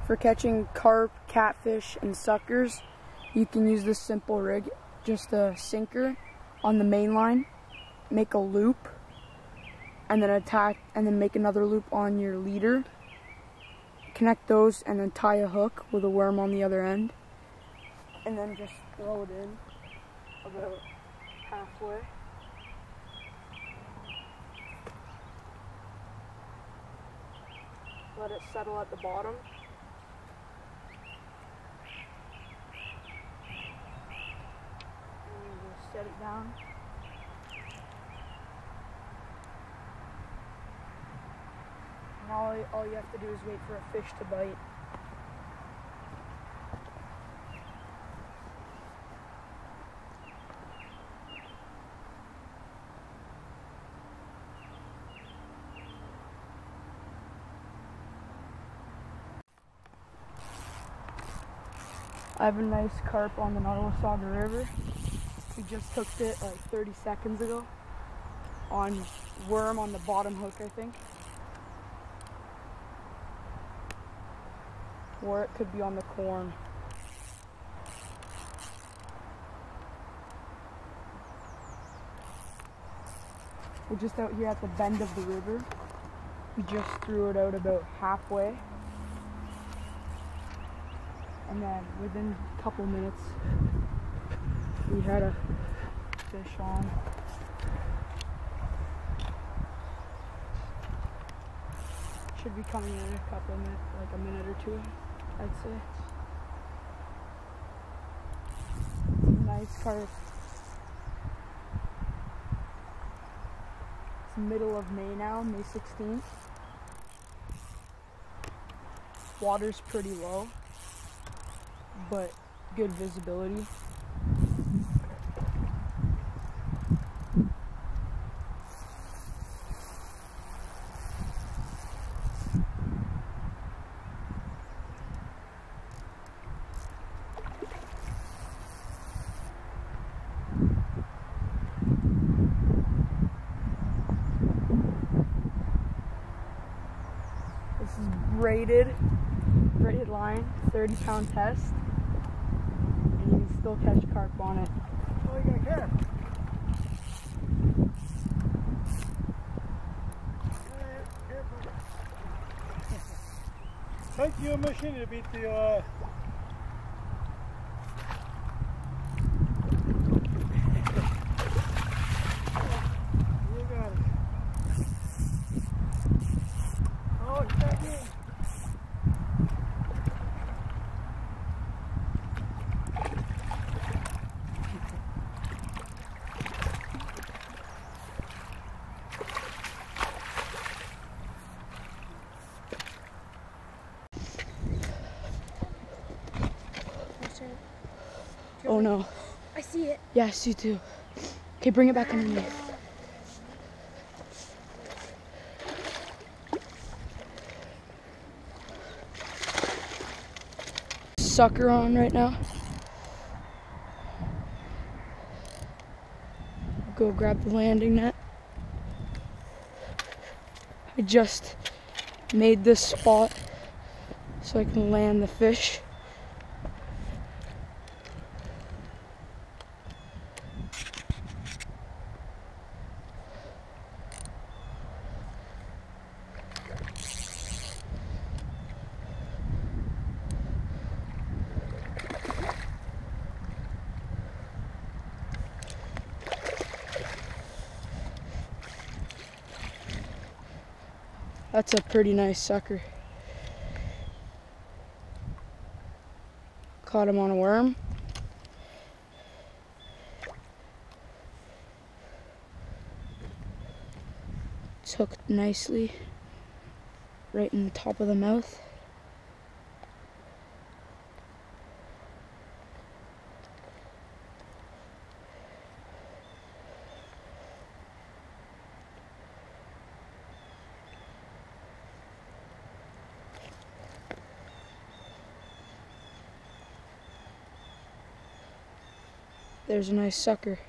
For catching carp, catfish, and suckers, you can use this simple rig. Just a sinker on the main line, make a loop, and then make another loop on your leader. Connect those and then tie a hook with a worm on the other end. And then just throw it in about halfway. Let it settle at the bottom. And just set it down. And all you have to do is wait for a fish to bite. I have a nice carp on the Nottawasaga River. We just hooked it like 30 seconds ago on worm on the bottom hook, I think. Or it could be on the corn. We're just out here at the bend of the river. We just threw it out about halfway. And then within a couple minutes, we had a fish on. Should be coming in a couple of minutes, like a minute or two, I'd say. It's a nice carp. It's middle of May now, May 16th. Water's pretty low, but good visibility. This is braided line, 30-pound test. And you can still catch carp on it. Oh, you got a carp. Thank you, machine to beat the you got it. Oh, it's back in. Oh no. I see it. Yes, you do. Okay, bring it back underneath. Sucker on right now. Go grab the landing net. I just made this spot so I can land the fish. That's a pretty nice sucker. Caught him on a worm. It's hooked nicely right in the top of the mouth. There's a nice sucker.